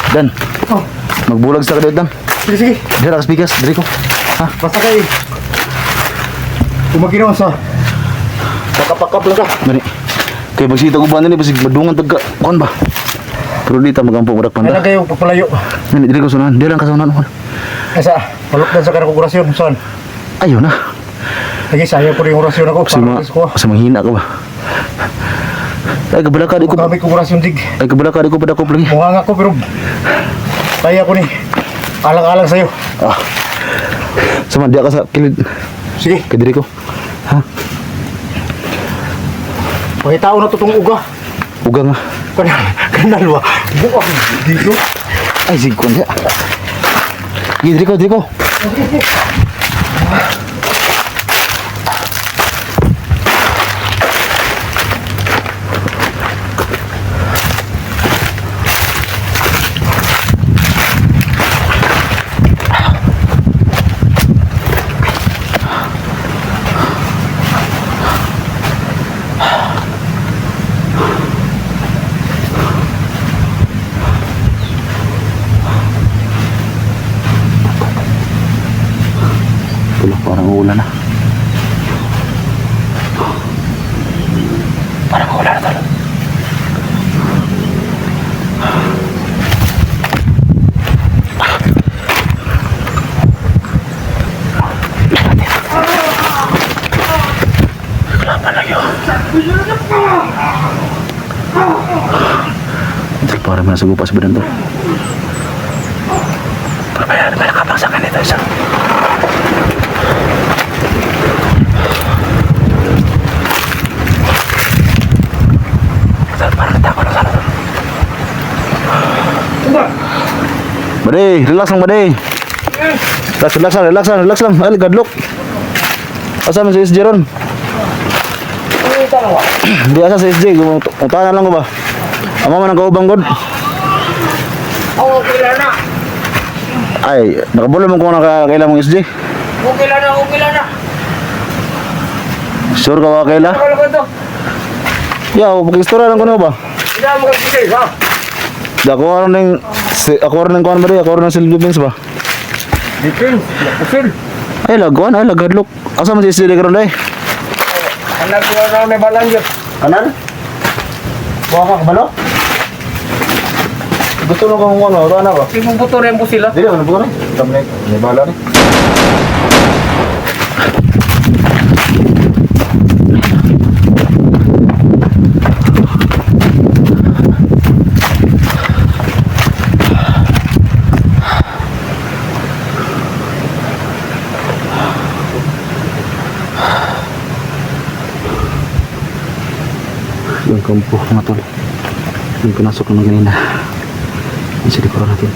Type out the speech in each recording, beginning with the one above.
Dan, Oh, magbulag sa kadayot, Dan. sige, sige. Dira ka speakers, diri ko. Ha? Basta kayo. Kumaginaw sa pakapakap lang ka. Mari. Kay bagsita ko ba nini basig madungan tagka kon ba? Pero dito magampo udak panda. Kailan kayo papalayo? Nani diri ko sunan, diri lang ka sunan. Asa, palok na sa kanang orasyon. Saan? Ayo na. Lagi sayang ko rin yung orasyon ako. Sa manghina ka ba? Ay kabalakad ko. Kami kong orasyon dig. Ay kabalakad ko padakop lagi. Mukha nga ko pero kaya ko ni alang-alang sa'yo. Ah. Sama dia ka sa kilid. Sige. Kay diri ko. Ha? Pangitao na to itong uga. Uga nga. Kanalwa. Buka dito. Ay sig kon dia. Diri ko, diri ko. Parang ulan na. Parang ulan na talaga. Kelapan lagi. Parang mana segupa sebenarnya. Berbahaya, banyak kapal sangan itu isang. Bade, relax lang bade. Relax lang. Ay, gadlok. Asa man si SJ ron? Di asa si SJ, utanan lang ko ba? Amo man ang kaubang god. Okay na. Ay, nakabulo mo kung nakakailan mong SJ. Okay na. Sure ka ba kaila? Ano ba ito? Ya, pakistora lang ko na ba? Hindi mo kasi ha? Ako rin ng kuan ba rin? Ako rin ng self-defense ba? Defense, pusil. Ay, laguan, lagadlok. Asa man si SJ karon day? Anak ko na may balang yun. Kanan? Buka ka kabalo? Gusto mo kung ano, na ba? Simong buto rin po sila. Dili, ano ba rin? Tamay, may bala rin. Yung kampo mga tol, yung pinasok naman kanina yung sa likuran natin.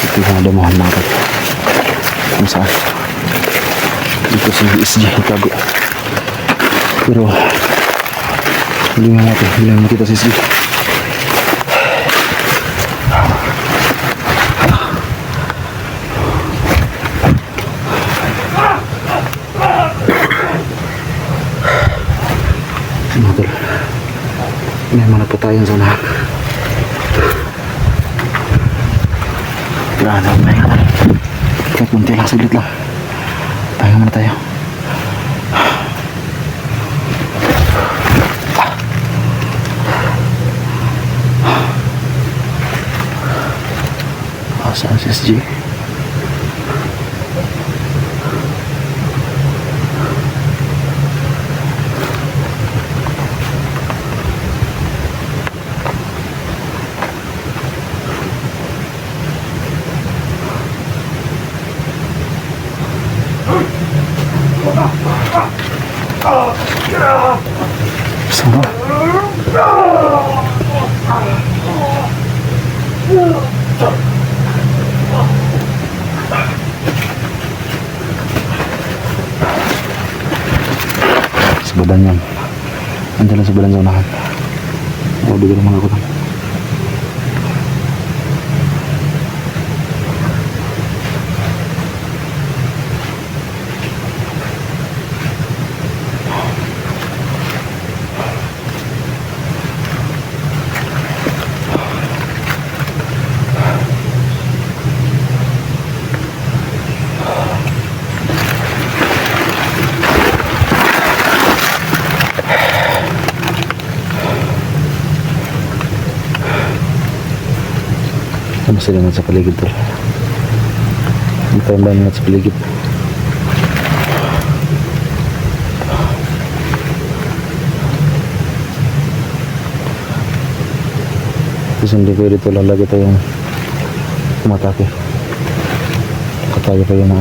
Ito yung damuhan mga tol kung saan dito si SJ itago, pero hilangan kita si SJ. Mga may mga patayan sa unahan. Grabe ang may nga kahit munti lang, saglit lang. Tayo muna tayo. Saan si SJ? Sana. Sebenarnya Andiyan lang sa balan sa unahan. Bigyan naman ako lang. Ano sila nga sa paligid tol? Hindi tayo ba nga sa paligid? Kasi hindi pwede tol, lagi tayong umatake. Katayo pa yung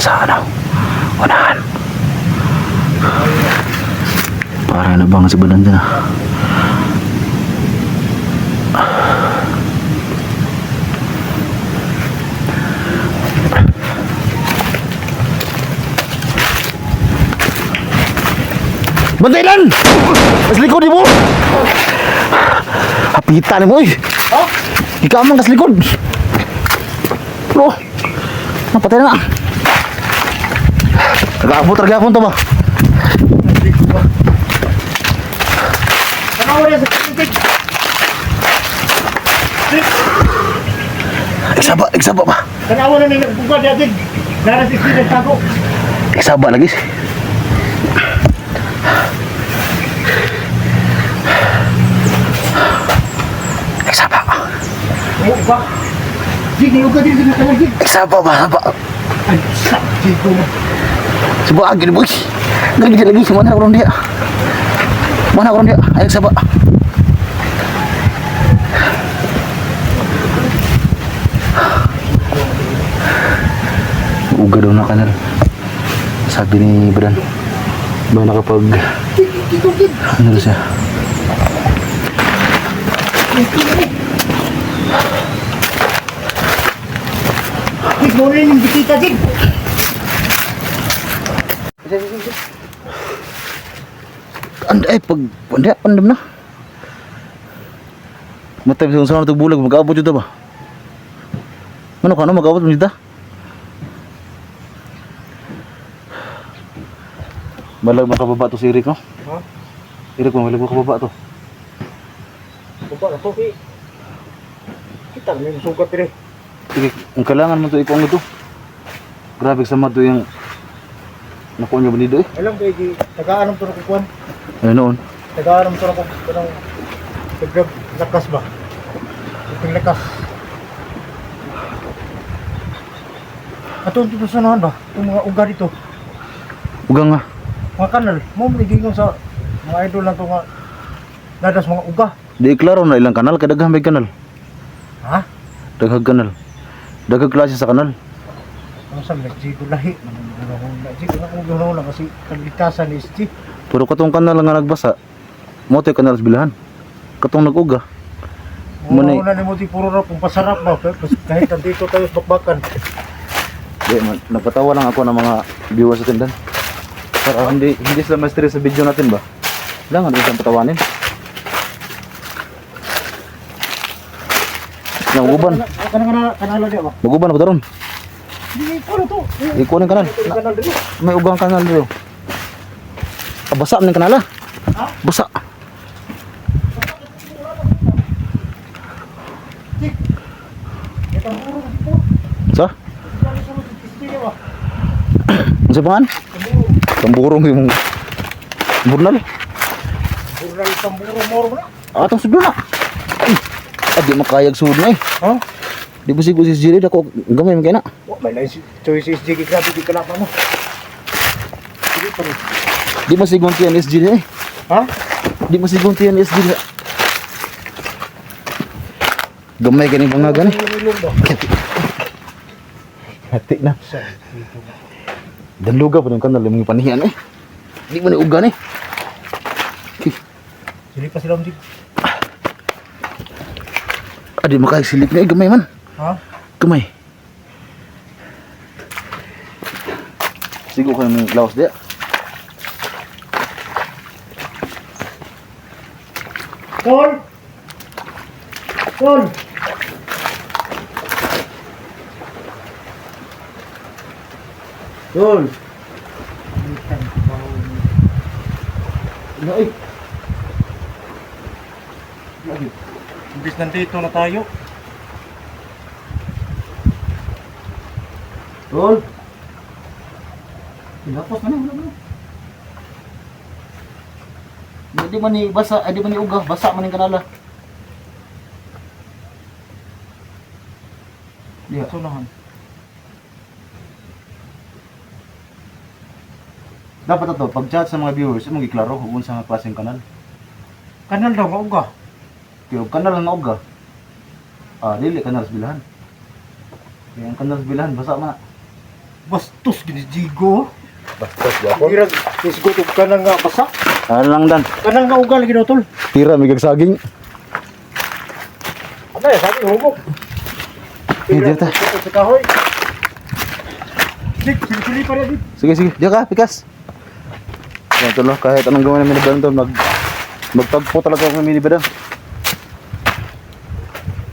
sa unahan. Parang nabang sa balan dyan. Bantayan! Kas likod mo! Hapitan mo eh! Oh? Ikaw man kas likod! Bro! Napatay na! Nag-aabot talaga akong to ba? Tanawa na sa kantig. Iksaba ba? Tanawa na nang nagbugad yatig. Naras isi ng tago. Iksaba lagi. Iksaba. Oo ba? Jig, yung ka din sa kanal, Jig. Iksaba ba? Ay, sak, Jig ko na. Subuh lagi boy. Lagi mana orang dia? Mana orang dia? Ayo sabar. Uga daw na kanal. Sabi ni Bran. Ba nakapag ano siya? Jig, mo rin yung bisita, Jig. Pag anda pandem na. Matay sa sana bulag mag-abot jud ba? Ano ka mag-abot mo dito? Balag makababa to si Eric, no? Ha? Eric, balag makababa to. Baba na to, Ki. Kita na yung sugat, Pire. Sige, ang kailangan mo to ipong ito. Grabe sama to yung nakuha niya banido eh. Alam ko, Ki. Nag-aanom to na kukuhan. Ano noon? Nag-aanom to na kukuhan. Lakas ba? Iping lakas. Atong tutusunahan ba? Itong mga uga dito. Ugang nga. Mga kanal. Mo, ligingong sa mga idol lang ito nga nadas mga uga. Di klaro na ilang kanal, kadaghang may kanal. Ha? Daghang kanal. Daghang klase sa kanal. Ang sa nagjigo lahi. Nagjigo na kung gano'n lang kasi kaligtasan ni SG. Pero katong kanal nga nagbasa, mo to kanal sa bilahan. Katong nag-uga. Muna Muna ni mo ti puro na kung pasarap ba. Kahit nandito tayo sa bakbakan. Di, napatawa lang ako ng mga viewers sa tindan. Para hindi sila ma-stress sa video natin ba? Kailangan din siyang patawanin. Naguban. Kanala dia ba? Maguban ako daron. Hindi ko na to. Ikunin kanal. Kanal dito. May ugang kanal dito. Basa man yung kanala. Ha? Basa. Ito ang puro kasi po. Sa? Kali sa mga SG ba? Ano sa pangan? Tamburong yung burnal. Bural tamburo moro na. Atong sudlo na. Ay, di makayag sud na eh. Ha? Di ba siguro si Jirid ako gamay man kay na. May lain choice SG grabe di kalapa mo. Sige pa rin. Di mo siguro tiyan SG eh. Ha? Di mo siguro tiyan SG. Gamay ka ni bangagan eh. Nilong ba? Hati na. Sa dito ba? Dan luga pa ng kanal yung panihian eh. Di mo ni ugan eh. Sili pa sila umdig. Adi makayag silip na eh. Gamay man. Ha? Gamay. Sigo ko yung laos dia. Tol! Tol! Tol. Ano eh? Imbis nandito na tayo. Tol. Pinapos man eh. Di man ni basa, di man ni uga, basa man yung kanala. Di Sunahan. dapat ito, pag-chat sa mga viewers, mong iklaro kung sa mga klaseng kanal. Kanal daw, mauga. Kaya kanal na uga. Dili kanal sa bilahan. Kaya ang kanal sa bilahan, basa man. Bastos, ginijigo. Bastos Irag, isgo to kanang nga basa. Ano lang dan? Kanang nga uga lagi daw, tol. Tira, may gagsaging. Ano ya, sabi, humok. Hindi ta. Sa kahoy. Dik, sili pa rin, Dik. Sige, diya ka, pikas. Yan tulo, kahit anong gawin ng minivan to, magtagpo talaga ako ng minivan.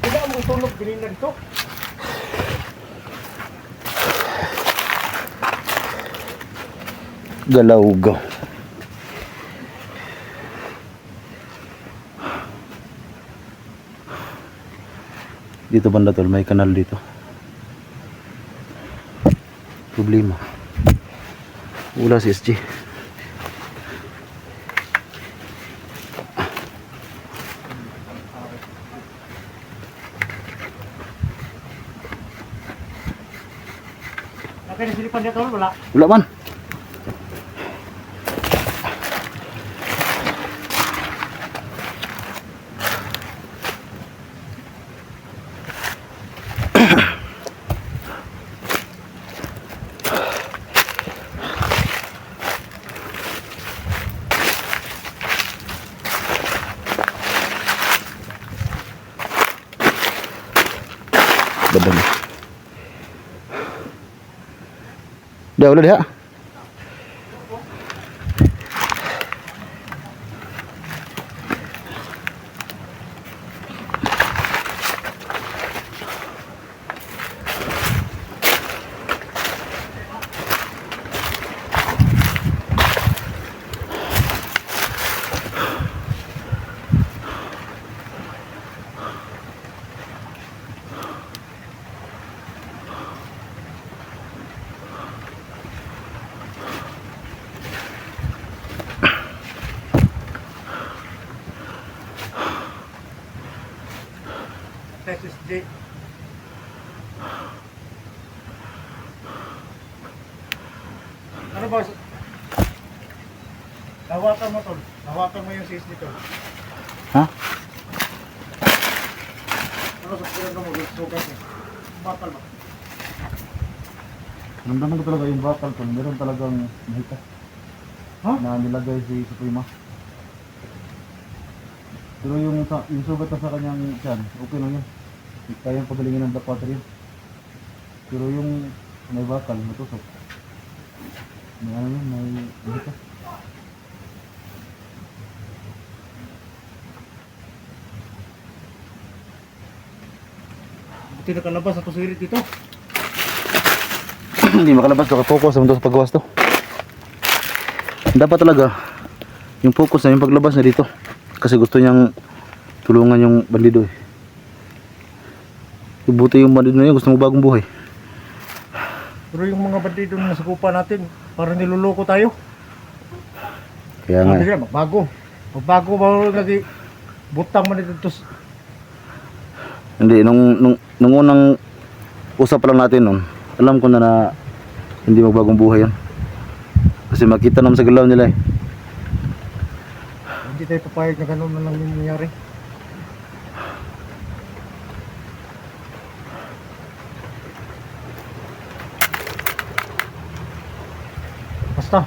Hindi mo tulog, bilhin na dito. Galawgaw. Dito banda tol, may kanal dito. Problema. Wala si SG. Okay, nasilipan niya tol, wala. Wala man. Badang. Dah udah dia. SSJ. Ano ba? Hawakan mo tol. Hawakan mo yung SSJ tol. Ha? Ano sa pinag mo? Sugat niya. Bakal ba? Namdaman ko talaga yung bakal tol. Meron talagang mahika. Ha? Na nilagay si Suprema. Pero yung sugat na sa kanyang tiyan, okay lang yun. Kayang pagalingin ng black water yun. Pero yung may bakal, matusok. May ano yun, may mahika. Buti nakalabas ako sa irit dito. Hindi makalabas, nakapokus naman sa paggawas to. Dapat talaga yung focus na yung paglabas na dito. Kasi gusto niyang tulungan yung bandido eh. Buti yung bandido na yun, gusto mo bagong buhay. Pero yung mga bandido na nasakupan natin, parang niluloko tayo. Kaya nga Sabi nila, magbago. Magbago ba lagi butang man dito. hindi, nung unang usap lang natin nun, alam ko na hindi magbagong buhay yan. Kasi makita naman sa galaw nila eh. Hindi tayo papayag na gano'n na lang yung nangyari. Basta,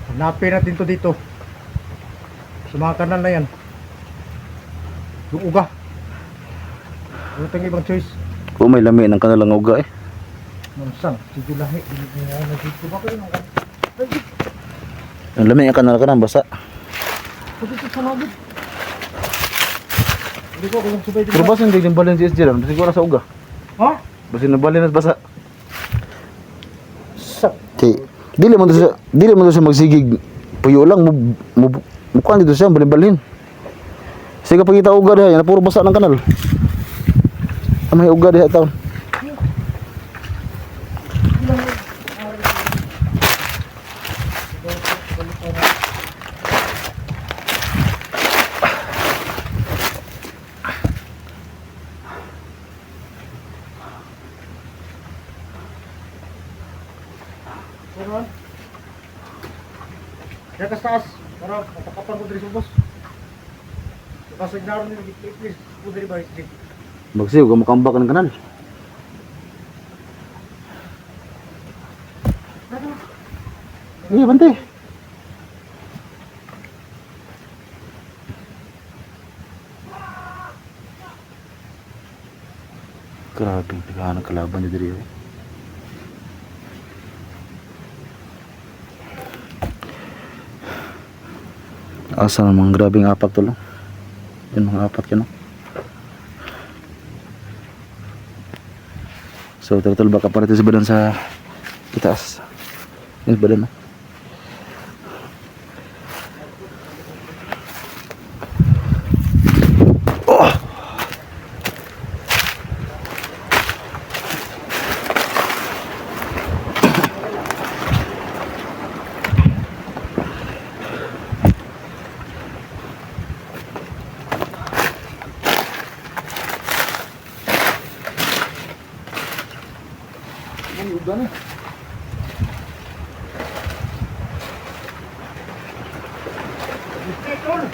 hanapin natin to dito. Sa mga kanal na yan. Yung uga. Wala tayong ibang choice. Kung may lami ng kanilang uga eh. Mansang, sige lahi. Hindi nga nagigito ba kayo? Ang lami ang kanal ka na, basa. Pagkita sa lagod. Hindi ko kung subay Pero basa hindi din balin si SG lang, siguro sa uga. Ha? Basta na balin at basa. Sak. Dili mo to siya magsigig. Puyo lang mukha dito siya balin-balin. Sige pagkita uga diha, na puro basa ng kanal. Amay uga diha taon. Meron. Kaya kas taas, para matakapan ko diri sa bus. Kasi naroon nila, please, po diri ba, SG? Magsiw ka mukambak ng kanal. Iya bante. Grabe, tigahan ang kalaban ni diri. Asa namang grabing apak to lang. Yun mga apat yun. No? So turtle baka pa natin sa badan sa itaas. Yun badan no? Ay, uga na. Tol!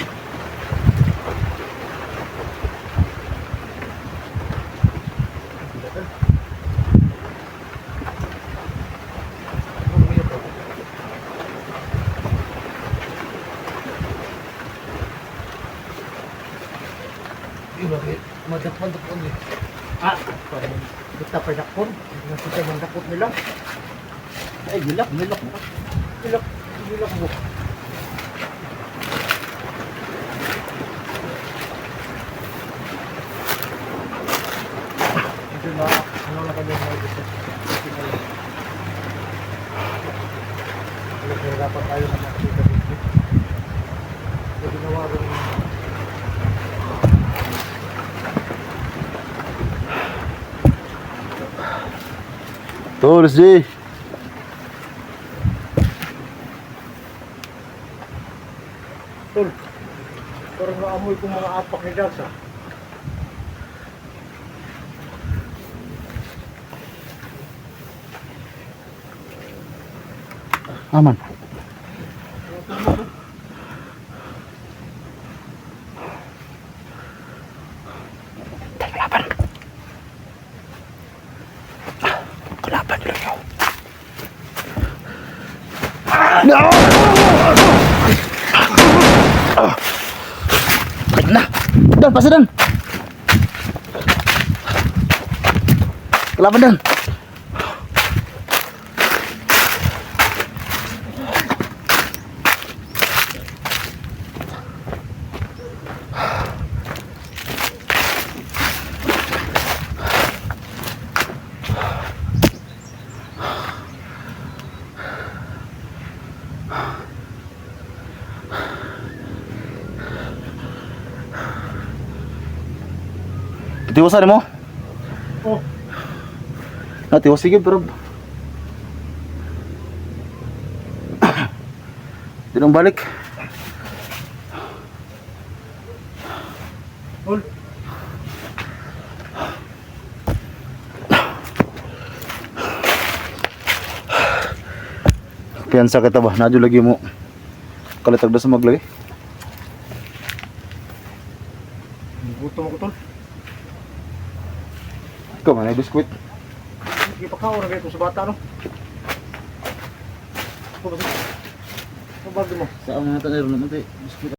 Madapon-dapon eh. Ah, parang kita pa dakpon. Nakita yung dakot nila. Ay, gilak mo. Ilak mo. Ito na, ano na kanya mga gusto. Dapat tayo na makita dito. Ito ginawa rin Tulis, G. Tol, parang naamoy kong mga apak ni Dags ah. Aman. Kalaban dulu kau. No! Kena. Dan, pasal dan. Kelaban dan. Tiwasan mo? Oh, Tiwas sige pero Tinong balik. Tol. Piyansa kita ba? Nadyo lagi mo kalitag na sa maglagay. Gutom ako tol. Ikaw man ay biskwit. Hindi pa ka, oras ito sa bata no? Ano ba mo? Sa mga tanero naman tayo biskwit.